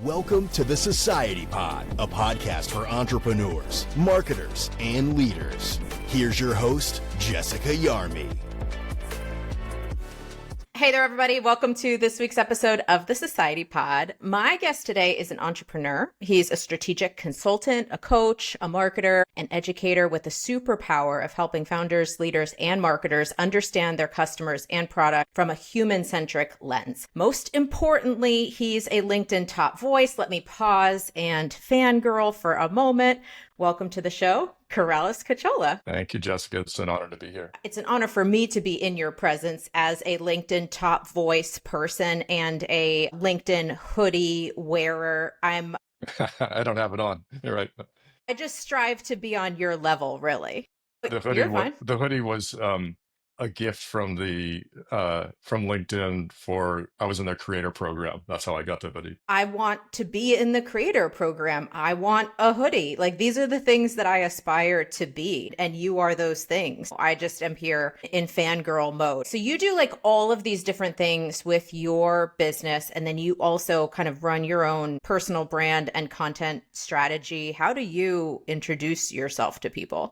Welcome to the Society Pod, a podcast for entrepreneurs, marketers, and leaders. Here's your host, Jessica Yarmy. Hey there, everybody. Welcome to this week's episode of the Society Pod. My guest today is an entrepreneur. He's a strategic consultant, a coach, a marketer, an educator with the superpower of helping founders, leaders, and marketers understand their customers and product from a human-centric lens. Most importantly, he's a LinkedIn top voice. Let me pause and fangirl for a moment. Welcome to the show, Corrales Cachola. Thank you, Jessica. It's an honor to be here. It's an honor for me to be in your presence as a LinkedIn top voice person and a LinkedIn hoodie wearer. I don't have it on. You're right. I just strive to be on your level, really. The hoodie was a gift from LinkedIn I was in their creator program. That's how I got the hoodie. I want to be in the creator program. I want a hoodie. Like, these are the things that I aspire to be. And you are those things. I just am here in fangirl mode. So you do like all of these different things with your business. And then you also kind of run your own personal brand and content strategy. How do you introduce yourself to people?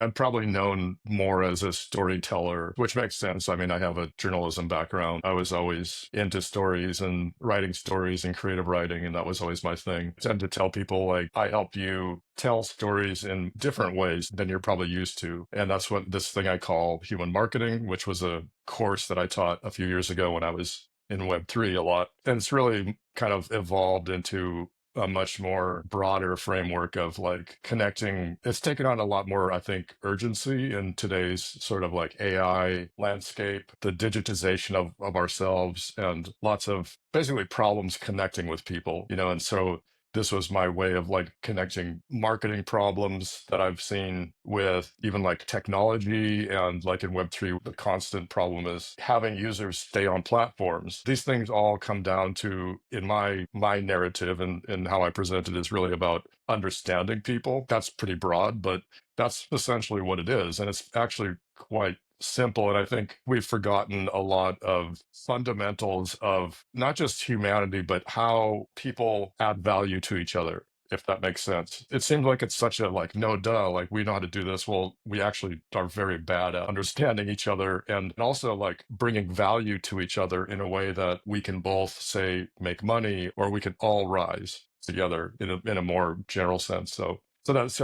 I'm probably known more as a storyteller, which makes sense. I mean, I have a journalism background. I was always into stories and writing stories and creative writing, and that was always my thing. I tend to tell people, like, I help you tell stories in different ways than you're probably used to. And that's what this thing I call human marketing, which was a course that I taught a few years ago when I was in Web3 a lot. And it's really kind of evolved into a much more broader framework of like connecting. It's taken on a lot more, I think, urgency in today's sort of like AI landscape, the digitization of ourselves, and lots of basically problems connecting with people, and so this was my way of like connecting marketing problems that I've seen with even like technology, and like in Web3, the constant problem is having users stay on platforms. These things all come down to, in my narrative and how I present it, is really about understanding people. That's pretty broad, but that's essentially what it is. And it's actually quite simple. And I think we've forgotten a lot of fundamentals of not just humanity, but how people add value to each other, if that makes sense. It seems like it's such a like, no duh, like we know how to do this. Well, we actually are very bad at understanding each other and also like bringing value to each other in a way that we can both say make money, or we can all rise together in a more general sense. So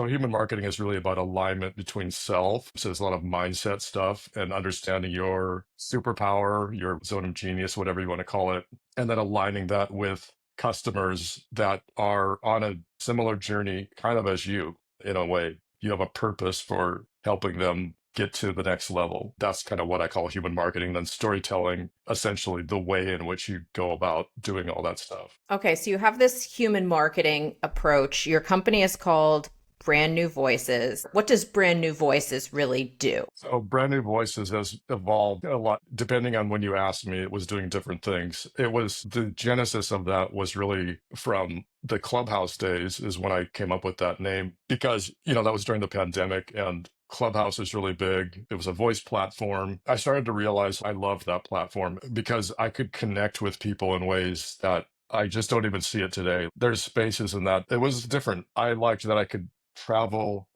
human marketing is really about alignment between self. So there's a lot of mindset stuff and understanding your superpower, your zone of genius, whatever you want to call it, and then aligning that with customers that are on a similar journey kind of as you. In a way, you have a purpose for helping them get to the next level. That's kind of what I call human marketing. Then storytelling, essentially the way in which you go about doing all that stuff. Okay, so you have this human marketing approach. Your company is called Brand New Voices. What does Brand New Voices really do? So Brand New Voices has evolved a lot. Depending on when you asked me, it was doing different things. The genesis of that was really from the Clubhouse days, is when I came up with that name, because, that was during the pandemic and Clubhouse is really big. It was a voice platform. I started to realize I loved that platform because I could connect with people in ways that I just don't even see it today. There's spaces in that. It was different. I liked that I could travel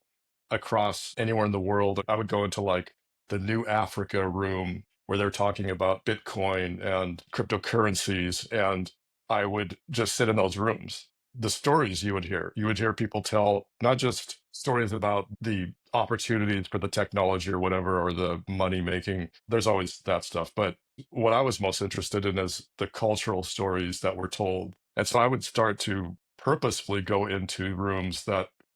across anywhere in the world. I would go into like the New Africa room where they're talking about Bitcoin and cryptocurrencies, and I would just sit in those rooms. The stories you would hear people tell not just stories about the opportunities for the technology or whatever, or the money making. There's always that stuff. But what I was most interested in is the cultural stories that were told. And so I would start to purposefully go into rooms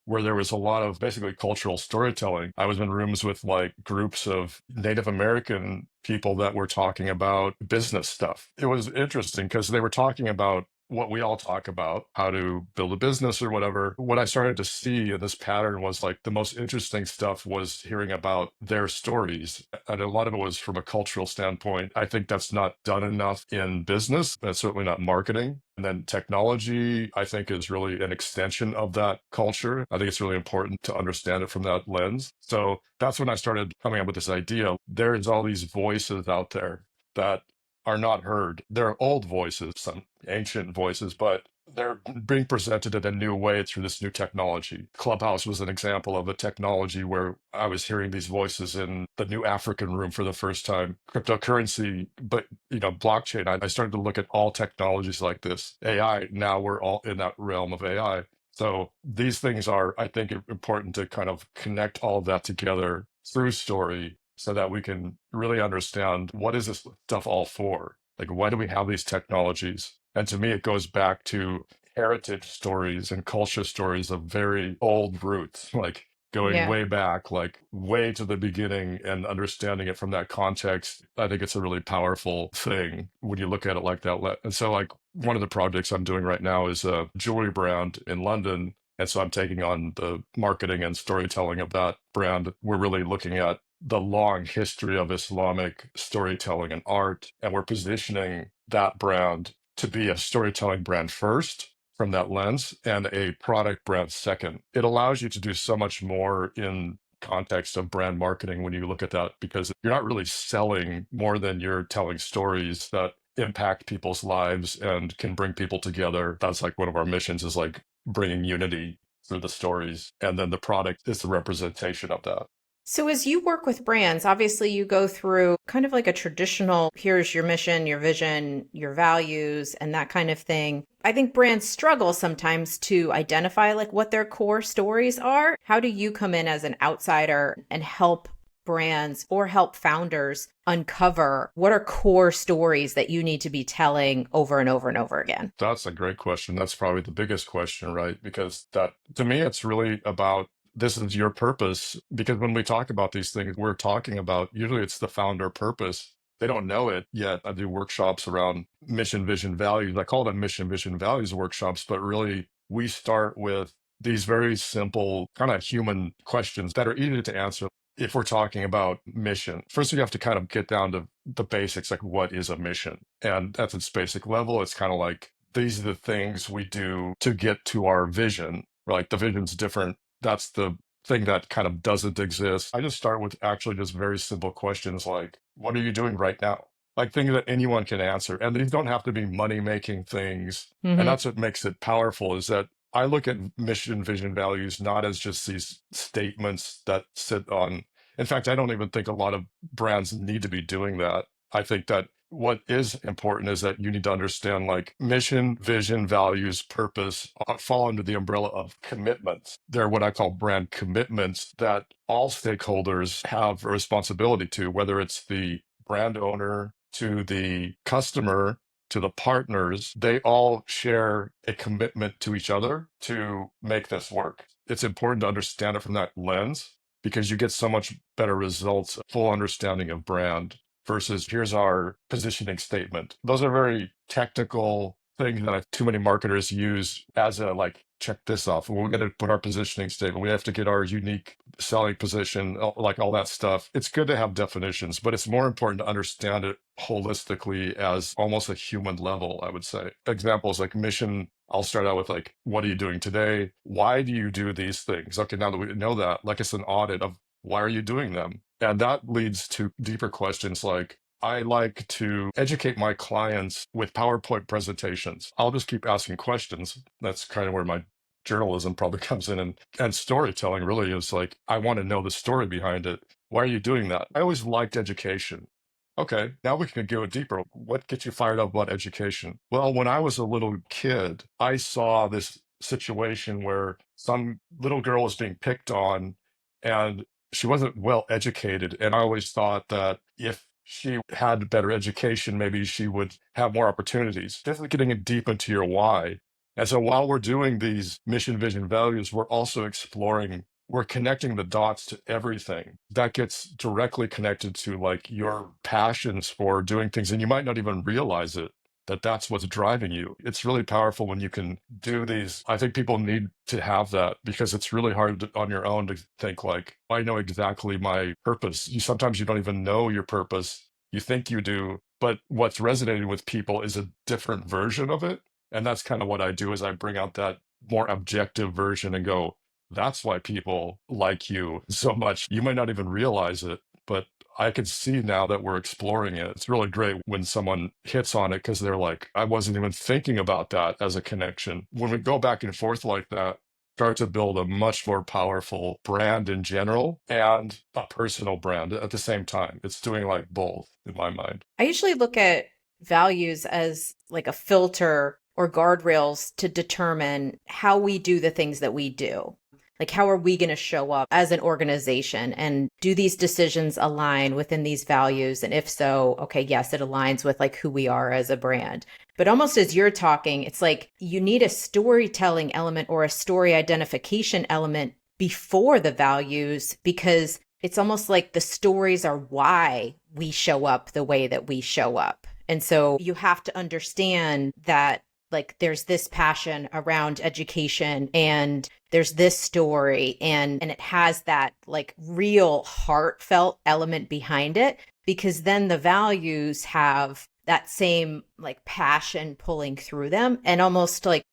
where there was a lot of basically cultural storytelling. I was in rooms with like groups of Native American people that were talking about business stuff. It was interesting because they were talking about what we all talk about, how to build a business or whatever. What I started to see in this pattern was like the most interesting stuff was hearing about their stories. And a lot of it was from a cultural standpoint. I think that's not done enough in business. That's certainly not marketing. And then technology, I think, is really an extension of that culture. I think it's really important to understand it from that lens. So that's when I started coming up with this idea. There's all these voices out there that are not heard. They're old voices, some ancient voices, but they're being presented in a new way through this new technology. Clubhouse was an example of a technology where I was hearing these voices in the new African room for the first time. Cryptocurrency, but blockchain. I started to look at all technologies like this. AI, now we're all in that realm of AI. So these things are, I think, important to kind of connect all of that together through story so that we can really understand what is this stuff all for? Like, why do we have these technologies? And to me, it goes back to heritage stories and culture stories of very old roots, like going Yeah. way back, like way to the beginning and understanding it from that context. I think it's a really powerful thing when you look at it like that. And so, like, one of the projects I'm doing right now is a jewelry brand in London. And so I'm taking on the marketing and storytelling of that brand. We're really looking at the long history of Islamic storytelling and art, and we're positioning that brand to be a storytelling brand first from that lens and a product brand second. It allows you to do so much more in context of brand marketing when you look at that, because you're not really selling more than you're telling stories that impact people's lives and can bring people together. That's like one of our missions, is like bringing unity through the stories, and then the product is the representation of that. So, as you work with brands, obviously you go through kind of like a traditional, here's your mission, your vision, your values, and that kind of thing. I think brands struggle sometimes to identify like what their core stories are. How do you come in as an outsider and help brands or help founders uncover what are core stories that you need to be telling over and over and over again? That's a great question. That's probably the biggest question, right? Because that, to me, it's really about, this is your purpose. Because when we talk about these things, we're talking about, usually it's the founder purpose. They don't know it yet. I do workshops around mission, vision, values. I call them mission, vision, values workshops, but really we start with these very simple kind of human questions that are easy to answer. If we're talking about mission, first you have to kind of get down to the basics, like what is a mission? And at its basic level, it's kind of like, these are the things we do to get to our vision. Like the vision's different. That's the thing that kind of doesn't exist. I just start with actually just very simple questions like, what are you doing right now? Like things that anyone can answer. And these don't have to be money-making things. And Mm-hmm. that's what makes it powerful, is that I look at mission, vision, values not as just these statements that sit on. In fact, I don't even think a lot of brands need to be doing that. I think that what is important is that you need to understand, like, mission, vision, values, purpose fall under the umbrella of commitments. They're what I call brand commitments that all stakeholders have a responsibility to, whether it's the brand owner, to the customer, to the partners. They all share a commitment to each other to make this work. It's important to understand it from that lens, because you get so much better results, full understanding of brand, versus here's our positioning statement. Those are very technical things that too many marketers use as a, like, check this off. We're going to put our positioning statement. We have to get our unique selling position, like all that stuff. It's good to have definitions, but it's more important to understand it holistically as almost a human level, I would say. Examples like mission, I'll start out with, like, what are you doing today? Why do you do these things? Okay, now that we know that, like, it's an audit of why are you doing them? And that leads to deeper questions like, I like to educate my clients with PowerPoint presentations. I'll just keep asking questions. That's kind of where my journalism probably comes in. And storytelling really is like, I want to know the story behind it. Why are you doing that? I always liked education. Okay, now we can go deeper. What gets you fired up about education? Well, when I was a little kid, I saw this situation where some little girl was being picked on, and she wasn't well educated. And I always thought that if she had better education, maybe she would have more opportunities. Definitely getting it deep into your why. And so while we're doing these mission, vision, values, we're also exploring, we're connecting the dots to everything that gets directly connected to, like, your passions for doing things. And you might not even realize it, that that's what's driving you. It's really powerful when you can do these. I think people need to have that, because it's really hard on your own to think like, I know exactly my purpose. Sometimes you don't even know your purpose. You think you do, but what's resonating with people is a different version of it. And that's kind of what I do, is I bring out that more objective version and go, that's why people like you so much. You might not even realize it, but I can see now that we're exploring it. It's really great when someone hits on it because they're like, I wasn't even thinking about that as a connection. When we go back and forth like that, start to build a much more powerful brand in general and a personal brand at the same time. It's doing like both in my mind. I usually look at values as like a filter or guardrails to determine how we do the things that we do. Like, how are we going to show up as an organization? And do these decisions align within these values? And if so, okay, yes, it aligns with like who we are as a brand. But almost as you're talking, it's like you need a storytelling element or a story identification element before the values, because it's almost like the stories are why we show up the way that we show up. And so you have to understand that like there's this passion around education and there's this story and it has that like real heartfelt element behind it, because then the values have that same like passion pulling through them, and almost like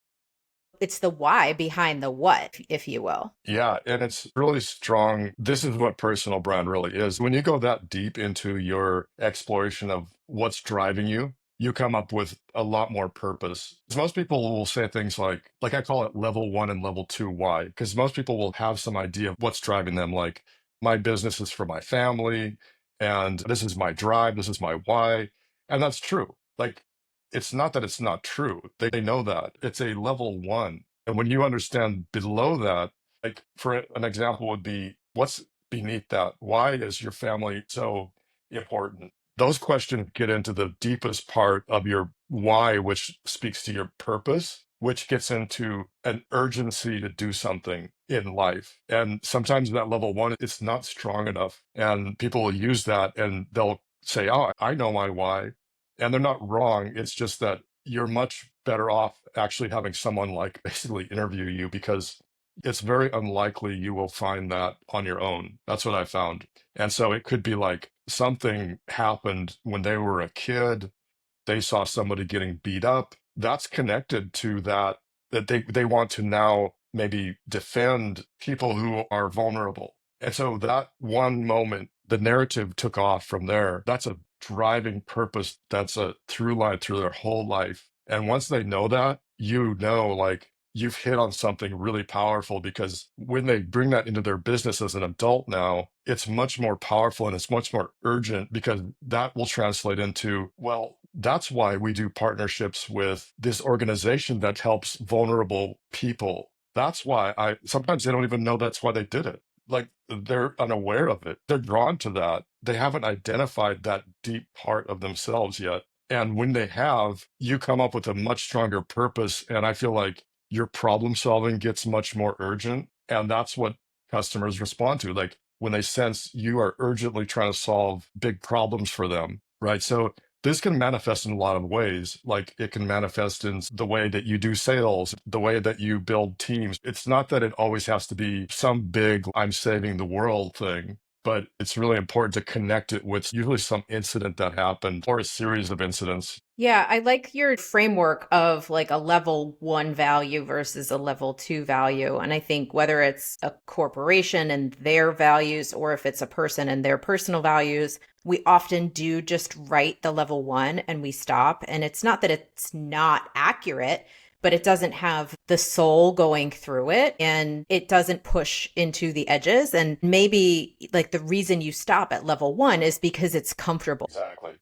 it's the why behind the what, if you will. Yeah, and it's really strong. This is what personal brand really is. When you go that deep into your exploration of what's driving you, you come up with a lot more purpose. 'Cause most people will say things like I call it level 1 and level 2 why, because most people will have some idea of what's driving them. Like, my business is for my family, and this is my drive, this is my why. And that's true. Like, it's not that it's not true. They know that. It's a level 1. And when you understand below that, like for an example would be what's beneath that? Why is your family so important? Those questions get into the deepest part of your why, which speaks to your purpose, which gets into an urgency to do something in life. And sometimes that level 1, it's not strong enough. And people will use that and they'll say, oh, I know my why. And they're not wrong. It's just that you're much better off actually having someone like basically interview you, because it's very unlikely you will find that on your own. That's what I found. And so it could be like something happened when they were a kid, they saw somebody getting beat up. That's connected to that they want to now maybe defend people who are vulnerable. And so that one moment, the narrative took off from there. That's a driving purpose. That's a through line through their whole life. And once they know that, like you've hit on something really powerful, because when they bring that into their business as an adult now, it's much more powerful and it's much more urgent, because that will translate into, well, that's why we do partnerships with this organization that helps vulnerable people. That's why sometimes they don't even know that's why they did it. Like, they're unaware of it. They're drawn to that. They haven't identified that deep part of themselves yet. And when they have, you come up with a much stronger purpose. And I feel like your problem solving gets much more urgent. And that's what customers respond to. Like, when they sense you are urgently trying to solve big problems for them, right? So this can manifest in a lot of ways. Like, it can manifest in the way that you do sales, the way that you build teams. It's not that it always has to be some big, I'm saving the world thing, but it's really important to connect it with usually some incident that happened or a series of incidents. Yeah, I like your framework of like a level 1 value versus a level 2 value. And I think whether it's a corporation and their values, or if it's a person and their personal values, we often do just write the level 1 and we stop. And it's not that it's not accurate, but it doesn't have the soul going through it, and it doesn't push into the edges. And maybe like the reason you stop at level 1 is because it's comfortable. Exactly.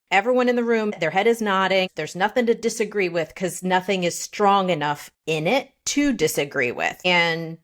Everyone in the room, their head is nodding. There's nothing to disagree with because nothing is strong enough in it to disagree with. And,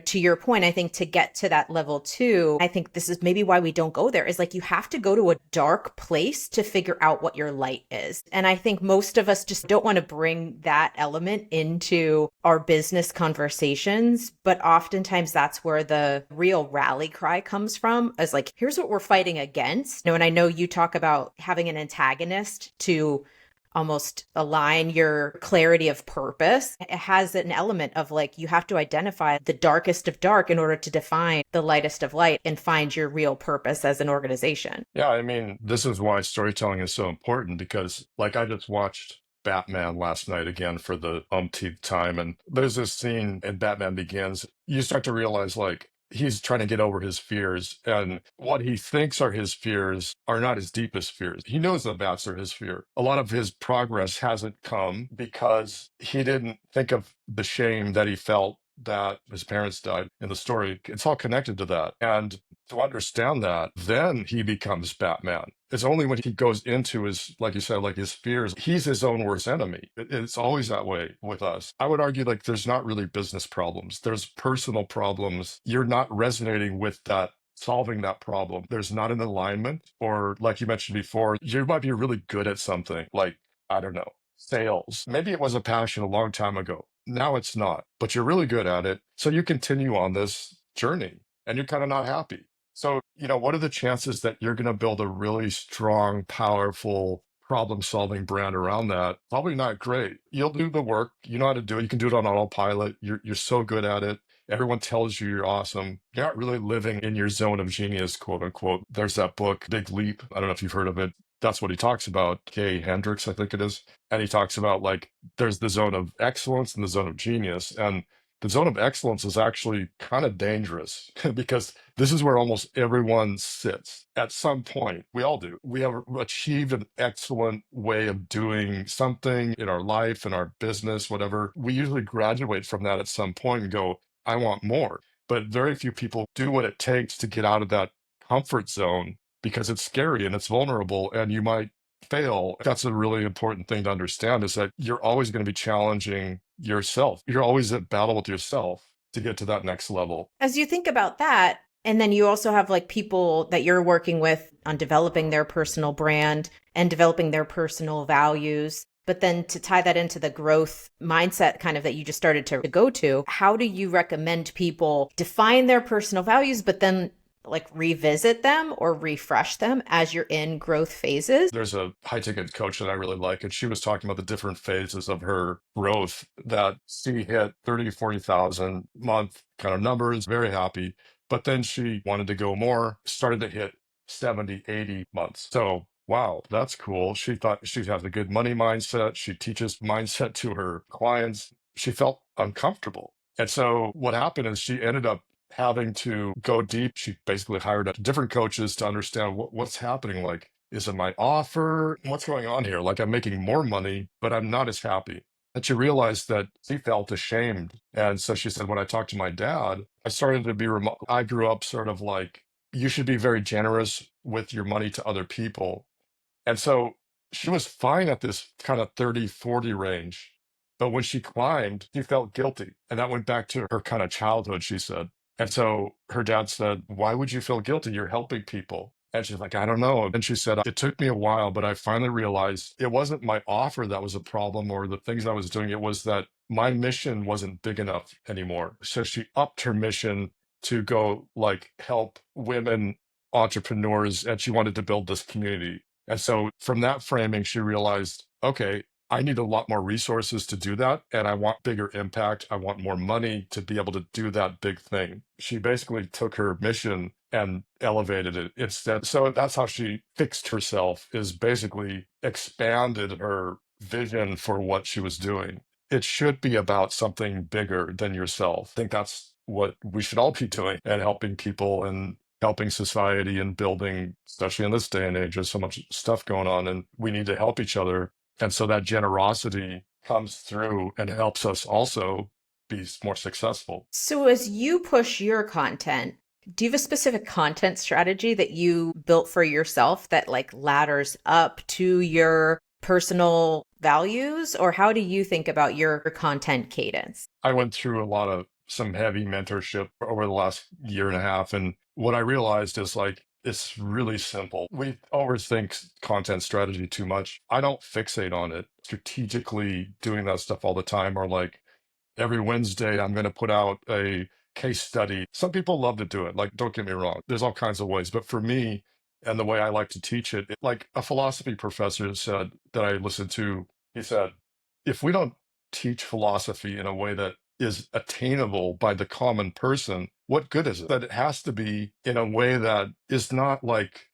to your point, I think to get to that level 2, I think this is maybe why we don't go there, is like you have to go to a dark place to figure out what your light is. And I think most of us just don't want to bring that element into our business conversations. But oftentimes that's where the real rally cry comes from, is like, here's what we're fighting against. And I know you talk about having an antagonist to almost align your clarity of purpose. It has an element of like, you have to identify the darkest of dark in order to define the lightest of light and find your real purpose as an organization. Yeah, I mean, this is why storytelling is so important, because like I just watched Batman last night again for the umpteenth time. And there's this scene in Batman Begins. You start to realize like he's trying to get over his fears. And what he thinks are his fears are not his deepest fears. He knows that bats are his fear. A lot of his progress hasn't come because he didn't think of the shame that he felt that his parents died in the story. It's all connected to that. And to understand that, then he becomes Batman. It's only when he goes into his, like you said, like his fears, he's his own worst enemy. It's always that way with us. I would argue like there's not really business problems. There's personal problems. You're not resonating with that, solving that problem. There's not an alignment, or like you mentioned before, you might be really good at something like, I don't know, sales. Maybe it was a passion a long time ago. Now it's not, but you're really good at it. So you continue on this journey and you're kind of not happy. So, what are the chances that you're going to build a really strong, powerful problem solving brand around that? Probably not great. You'll do the work. You know how to do it. You can do it on autopilot. You're so good at it. Everyone tells you you're awesome. You're not really living in your zone of genius, quote unquote. There's that book, Big Leap. I don't know if you've heard of it. That's what he talks about. Kay Hendricks, I think it is. And he talks about like there's the zone of excellence and the zone of genius. And the zone of excellence is actually kind of dangerous because this is where almost everyone sits at some point. We all do. We have achieved an excellent way of doing something in our life, in our business, whatever. We usually graduate from that at some point and go, I want more. But very few people do what it takes to get out of that comfort zone because it's scary and it's vulnerable and you might fail. That's a really important thing to understand, is that you're always going to be challenging yourself. You're always at battle with yourself to get to that next level. As you think about that, and then you also have like people that you're working with on developing their personal brand and developing their personal values. But then to tie that into the growth mindset kind of that you just started to go to, how do you recommend people define their personal values, but then like revisit them or refresh them as you're in growth phases? There's a high ticket coach that I really like, and she was talking about the different phases of her growth that she hit 30, 40,000 month kind of numbers, very happy. But then she wanted to go more, started to hit 70, 80 months. So wow, that's cool. She thought she has a good money mindset. She teaches mindset to her clients. She felt uncomfortable. And so what happened is she ended up having to go deep. She basically hired different coaches to understand what's happening. Like, is it my offer? What's going on here? Like, I'm making more money, but I'm not as happy. And she realized that she felt ashamed. And so she said, when I talked to my dad, I started to be remote. I grew up sort of like, you should be very generous with your money to other people. And so she was fine at this kind of 30, 40 range. But when she climbed, she felt guilty. And that went back to her kind of childhood, she said. And so her dad said, why would you feel guilty? You're helping people. And she's like, I don't know. And she said, it took me a while, but I finally realized it wasn't my offer that was a problem or the things I was doing. It was that my mission wasn't big enough anymore. So she upped her mission to go like help women entrepreneurs, and she wanted to build this community. And so from that framing, she realized, okay, I need a lot more resources to do that. And I want bigger impact. I want more money to be able to do that big thing. She basically took her mission and elevated it instead. So that's how she fixed herself, is basically expanded her vision for what she was doing. It should be about something bigger than yourself. I think that's what we should all be doing, and helping people and helping society and building, especially in this day and age, there's so much stuff going on and we need to help each other. And so that generosity comes through and helps us also be more successful. So as you push your content, do you have a specific content strategy that you built for yourself that like ladders up to your personal values? Or how do you think about your content cadence? I went through some heavy mentorship over the last year and a half. And what I realized is like, it's really simple. We overthink content strategy too much. I don't fixate on it. Strategically doing that stuff all the time, or like every Wednesday, I'm going to put out a case study. Some people love to do it. Like, don't get me wrong. There's all kinds of ways. But for me, and the way I like to teach it, like a philosophy professor said that I listened to, he said, if we don't teach philosophy in a way that is attainable by the common person, what good is it? That it has to be in a way that is not like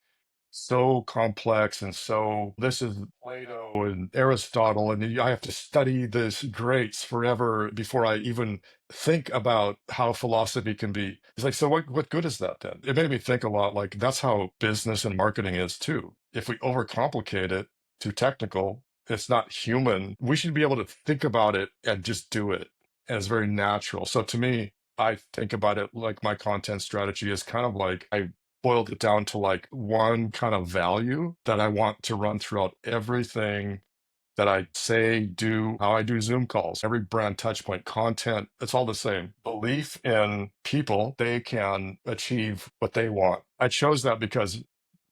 so complex and so this is Plato and Aristotle, and I have to study this greats forever before I even think about how philosophy can be. It's like, so what good is that then? It made me think a lot like that's how business and marketing is too. If we overcomplicate it too technical, it's not human. We should be able to think about it and just do it. And it's very natural. So to me, I think about it like my content strategy is kind of like I boiled it down to like one kind of value that I want to run throughout everything that I say, do, how I do Zoom calls, every brand touch point, content, it's all the same. Belief in people, they can achieve what they want. I chose that because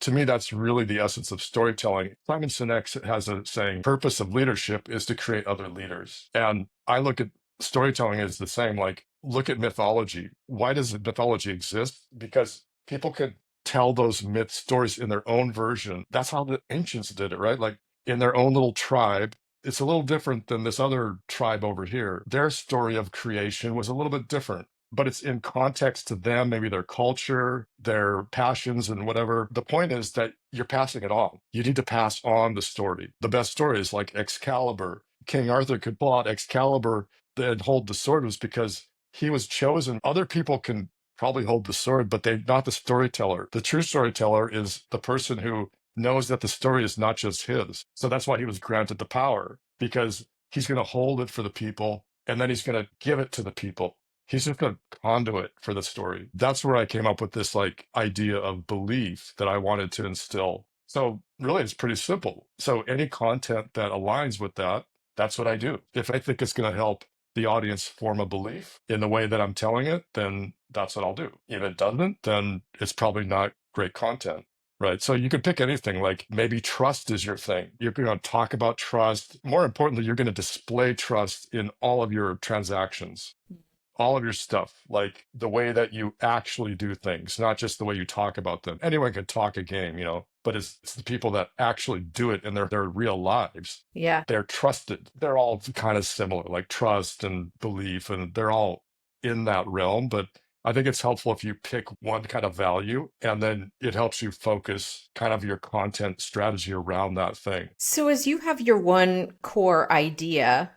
to me, that's really the essence of storytelling. Simon Sinek has a saying, purpose of leadership is to create other leaders. And I look at storytelling as the same, like look at mythology. Why does mythology exist? Because people can tell those myth stories in their own version. That's how the ancients did it, right? Like in their own little tribe. It's a little different than this other tribe over here. Their story of creation was a little bit different, but it's in context to them, maybe their culture, their passions, and whatever. The point is that you're passing it on. You need to pass on the story. The best story is like Excalibur. King Arthur could pull out Excalibur and hold the sword was because he was chosen. Other people can probably hold the sword, but they're not the storyteller. The true storyteller is the person who knows that the story is not just his. So that's why he was granted the power, because he's going to hold it for the people and then he's going to give it to the people. He's just a conduit for the story. That's where I came up with this like idea of belief that I wanted to instill. So really, it's pretty simple. So any content that aligns with that, that's what I do. If I think it's going to help the audience form a belief in the way that I'm telling it, then that's what I'll do. If it doesn't, then it's probably not great content. Right. So you could pick anything, like maybe trust is your thing. You're going to talk about trust. More importantly, you're going to display trust in all of your transactions, all of your stuff, like the way that you actually do things, not just the way you talk about them. Anyone can talk a game, but it's the people that actually do it in their real lives. Yeah. They're trusted. They're all kind of similar, like trust and belief, and they're all in that realm. But I think it's helpful if you pick one kind of value and then it helps you focus kind of your content strategy around that thing. So as you have your one core idea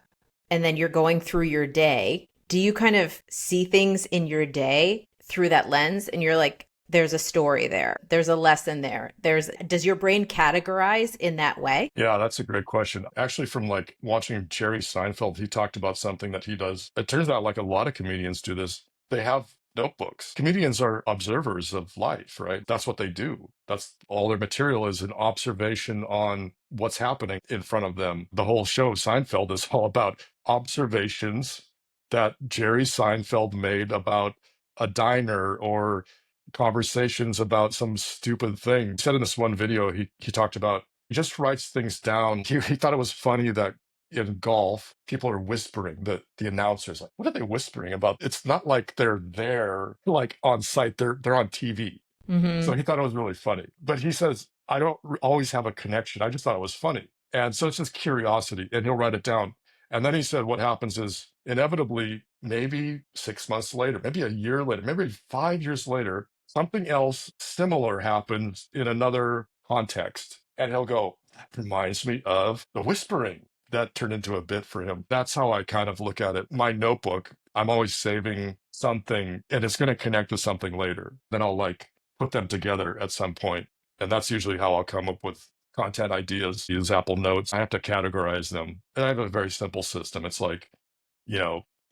and then you're going through your day, do you kind of see things in your day through that lens and you're like, there's a story there, there's a lesson there, does your brain categorize in that way? Yeah, that's a great question. Actually, from like watching Jerry Seinfeld, he talked about something that he does. It turns out like a lot of comedians do this. They have notebooks. Comedians are observers of life, right? That's what they do. That's all their material is an observation on what's happening in front of them. The whole show, Seinfeld, is all about observations that Jerry Seinfeld made about a diner or conversations about some stupid thing. He said in this one video, he talked about, he just writes things down. He thought it was funny that in golf, people are whispering, the announcers, like, what are they whispering about? It's not like they're there, like on site, they're on TV. So he thought it was really funny. But he says, I don't always have a connection. I just thought it was funny. And so it's just curiosity, and he'll write it down. And then he said, what happens is inevitably, maybe 6 months later, maybe a year later, maybe 5 years later, something else similar happens in another context. And he'll go, that reminds me of the whispering. That turned into a bit for him. That's how I kind of look at it. My notebook, I'm always saving something and it's going to connect to something later. Then I'll like put them together at some point. And that's usually how I'll come up with content ideas. Use Apple Notes. I have to categorize them. And I have a very simple system. It's like,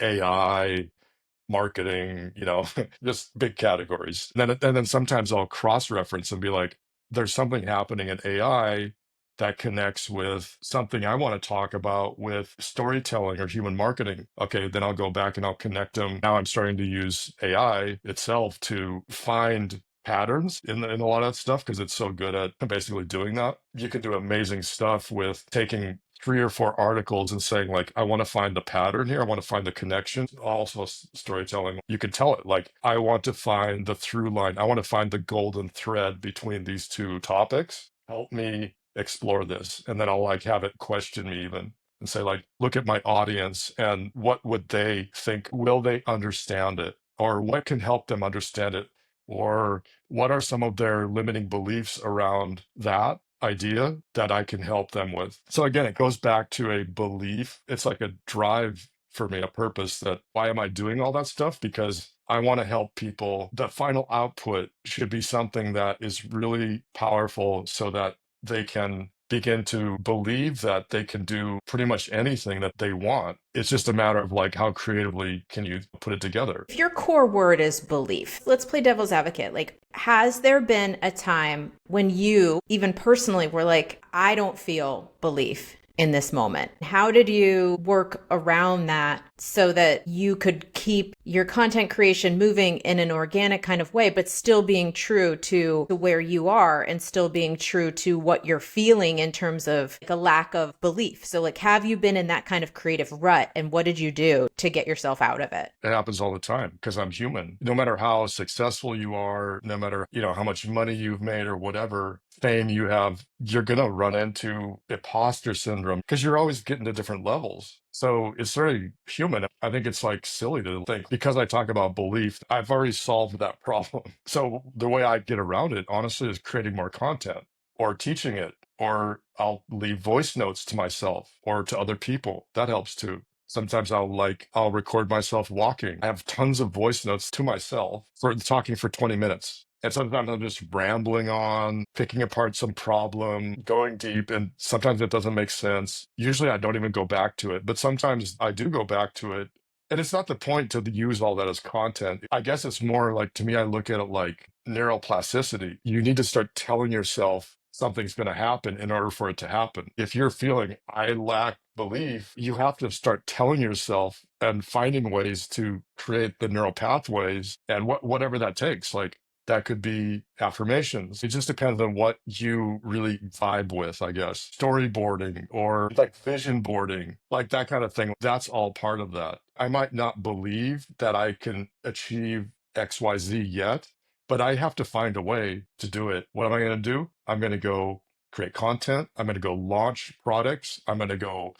AI, marketing, just big categories. And then sometimes I'll cross-reference and be like, there's something happening in AI that connects with something I want to talk about with storytelling or human marketing. Okay, then I'll go back and I'll connect them. Now I'm starting to use AI itself to find patterns in a lot of that stuff because it's so good at basically doing that. You can do amazing stuff with taking 3 or 4 articles and saying like, I want to find the pattern here. I want to find the connection. Also storytelling. You can tell it like, I want to find the through line. I want to find the golden thread between these two topics. Help me explore this. And then I'll like have it question me even and say like, look at my audience and what would they think? Will they understand it? Or what can help them understand it Or what are some of their limiting beliefs around that idea that I can help them with? So again, it goes back to a belief. It's like a drive for me, a purpose that why am I doing all that stuff? Because I want to help people. The final output should be something that is really powerful so that they can begin to believe that they can do pretty much anything that they want. It's just a matter of like, how creatively can you put it together? If your core word is belief, let's play devil's advocate. Like, has there been a time when you, even personally, were like, I don't feel belief in this moment? How did you work around that so that you could keep your content creation moving in an organic kind of way, but still being true to where you are and still being true to what you're feeling in terms of like a lack of belief? So like, have you been in that kind of creative rut, and what did you do to get yourself out of it? It happens all the time because I'm human. No matter how successful you are, no matter, how much money you've made or whatever fame you have, you're going to run into imposter syndrome because you're always getting to different levels. So it's very human. I think it's like silly to think because I talk about belief, I've already solved that problem. So the way I get around it, honestly, is creating more content or teaching it, or I'll leave voice notes to myself or to other people. That helps too. Sometimes I'll record myself walking. I have tons of voice notes to myself for talking for 20 minutes. And sometimes I'm just rambling on, picking apart some problem, going deep, and sometimes it doesn't make sense. Usually I don't even go back to it, but sometimes I do go back to it. And it's not the point to use all that as content. I guess it's more like, to me, I look at it like neuroplasticity. You need to start telling yourself something's going to happen in order for it to happen. If you're feeling, I lack belief, you have to start telling yourself and finding ways to create the neural pathways and whatever that takes. Like, that could be affirmations. It just depends on what you really vibe with, I guess. Storyboarding or like vision boarding, like that kind of thing. That's all part of that. I might not believe that I can achieve XYZ yet, but I have to find a way to do it. What am I going to do? I'm going to go create content. I'm going to go launch products. I'm going to go,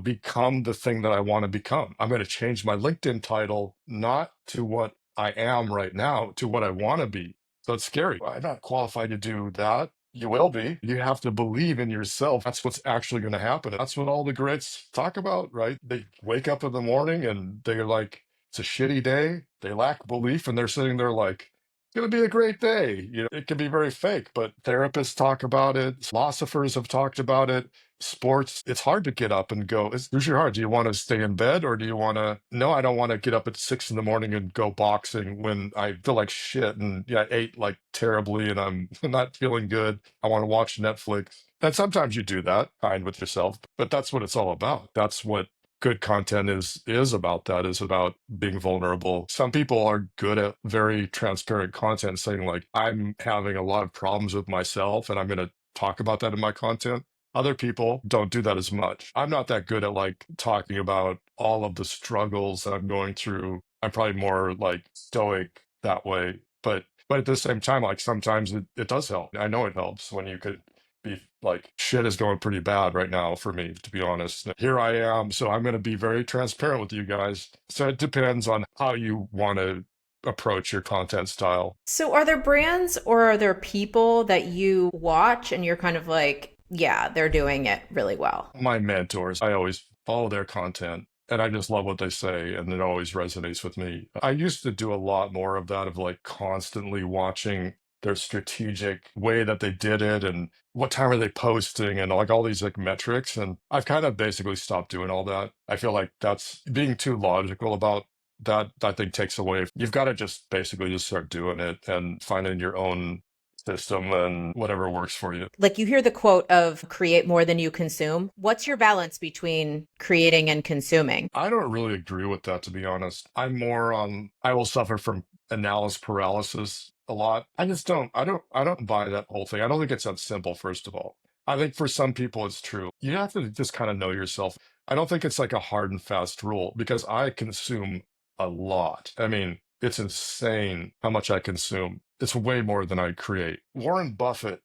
become the thing that I want to become. I'm going to change my LinkedIn title, not to what I am right now, to what I want to be. So it's scary. I'm not qualified to do that. You will be. You have to believe in yourself. That's what's actually going to happen. That's what all the greats talk about, right? They wake up in the morning and they're like, it's a shitty day. They lack belief and they're sitting there like, it's going to be a great day. It can be very fake, but therapists talk about it. Philosophers have talked about it. Sports, it's hard to get up and go. It's usually hard. Do you want to stay in bed or do you want to? No, I don't want to get up at 6 in the morning and go boxing when I feel like shit and I ate like terribly and I'm not feeling good. I want to watch Netflix. And sometimes you do that, kind with yourself, but that's what it's all about. That's what good content is about. That is about being vulnerable. Some people are good at very transparent content, saying like, I'm having a lot of problems with myself and I'm going to talk about that in my content. Other people don't do that as much. I'm not that good at like talking about all of the struggles that I'm going through. I'm probably more like stoic that way. But at the same time, like sometimes it does help. I know it helps when you could be like, shit is going pretty bad right now for me, to be honest. Here I am. So I'm going to be very transparent with you guys. So it depends on how you want to approach your content style. So are there brands or are there people that you watch and you're kind of like, yeah, they're doing it really well? My mentors, I always follow their content and I just love what they say and it always resonates with me. I used to do a lot more of that, of like constantly watching their strategic way that they did it and what time are they posting and like all these like metrics. And I've kind of basically stopped doing all that. I feel like that's being too logical about that. I think takes away. You've got to just basically just start doing it and finding your own system and whatever works for you. Like you hear the quote of create more than you consume. What's your balance between creating and consuming? I don't really agree with that, to be honest. I'm more on, I will suffer from analysis paralysis a lot. I don't buy that whole thing. I don't think it's that simple, first of all. I think for some people it's true. You have to just kind of know yourself. I don't think it's like a hard and fast rule because I consume a lot. I mean, it's insane how much I consume. It's way more than I create. Warren Buffett,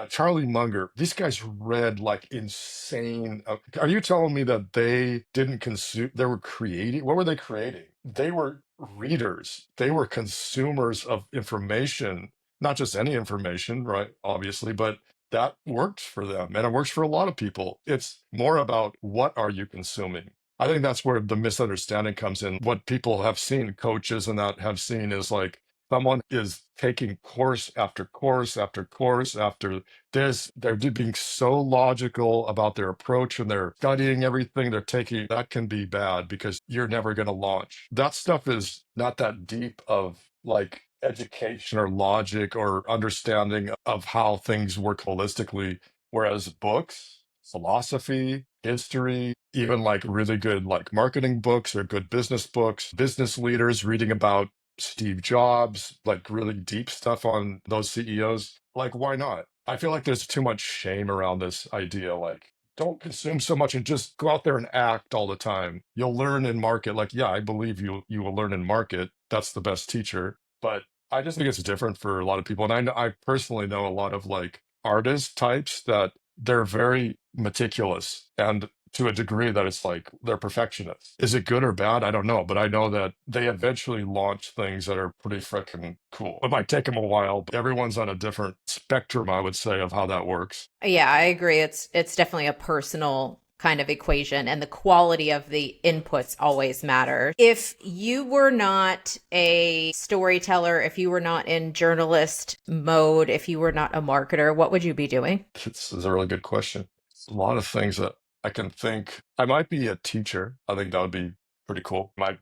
Charlie Munger, these guys read like insane. Are you telling me that they didn't consume? They were creating. What were they creating? they were readers, they were consumers of information, not just any information, right? Obviously, but that worked for them and it works for a lot of people. It's more about what are you consuming? I think that's where the misunderstanding comes in. What people have seen, coaches and that have seen, is like someone is taking course after course after course after this. They're being so logical about their approach and they're studying everything they're taking. That can be bad because you're never going to launch. That stuff is not that deep of like education or logic or understanding of how things work holistically. Whereas books, philosophy, history, even like really good like marketing books or good business books, business leaders reading about Steve Jobs, like really deep stuff on those CEOs. Like, why not? I feel like there's too much shame around this idea. Like, don't consume so much and just go out there and act all the time. You'll learn in market. Like, yeah, I believe you will learn in market. That's the best teacher. But I just think it's different for a lot of people. And I personally know a lot of like artist types that they're very meticulous and to a degree that it's like they're perfectionists. Is it good or bad? I don't know. But I know that they eventually launch things that are pretty freaking cool. It might take them a while, but everyone's on a different spectrum, I would say, of how that works. Yeah, I agree. It's definitely a personal kind of equation, and the quality of the inputs always matter. If you were not a storyteller, if you were not in journalist mode, if you were not a marketer, what would you be doing? This is a really good question. It's a lot of things that I can think. I might be a teacher. I think that would be pretty cool. I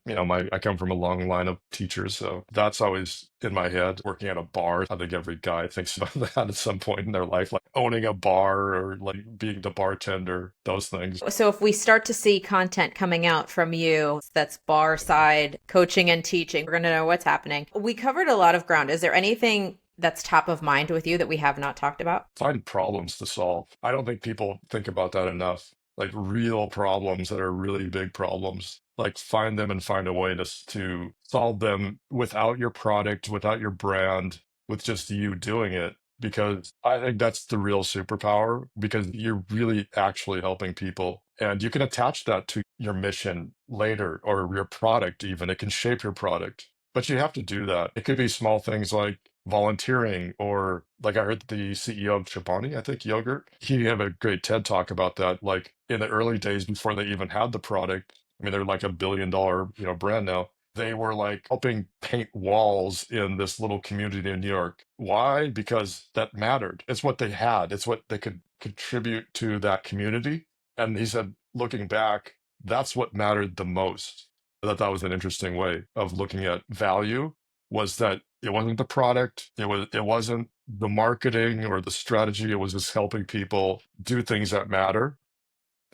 come from a long line of teachers, so that's always in my head. Working at a bar, I think every guy thinks about that at some point in their life, like owning a bar or like being the bartender, those things. So if we start to see content coming out from you that's bar side coaching and teaching, we're going to know what's happening. We covered a lot of ground. Is there anything that's top of mind with you that we have not talked about? Find problems to solve. I don't think people think about that enough. Like real problems that are really big problems. Like find them and find a way to solve them without your product, without your brand, with just you doing it. Because I think that's the real superpower because you're really actually helping people. And you can attach that to your mission later or your product even. It can shape your product. But you have to do that. It could be small things like volunteering, or like I heard the CEO of Chobani, I think yogurt, he had a great TED talk about that. Like in the early days before they even had the product, I mean, they're like $1 billion, brand now. They were like helping paint walls in this little community in New York. Why? Because that mattered. It's what they had. It's what they could contribute to that community. And he said, looking back, that's what mattered the most. I thought that was an interesting way of looking at value, was that it wasn't the product, it wasn't the marketing or the strategy, it was just helping people do things that matter.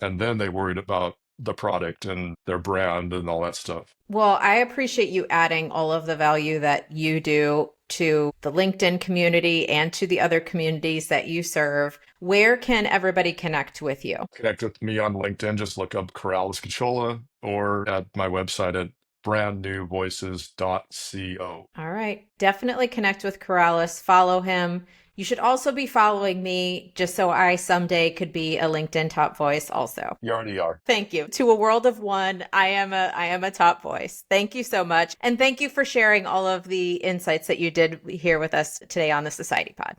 And then they worried about the product and their brand and all that stuff. Well, I appreciate you adding all of the value that you do to the LinkedIn community and to the other communities that you serve. Where can everybody connect with you? Connect with me on LinkedIn. Just look up Corrales Cachola or at my website at brandnewvoices.co. All right. Definitely connect with Corrales. Follow him. You should also be following me just so I someday could be a LinkedIn top voice also. You already are. Thank you. To a world of one, I am a top voice. Thank you so much. And thank you for sharing all of the insights that you did here with us today on the Society Pod.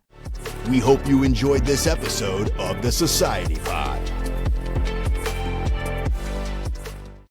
We hope you enjoyed this episode of the Society Pod.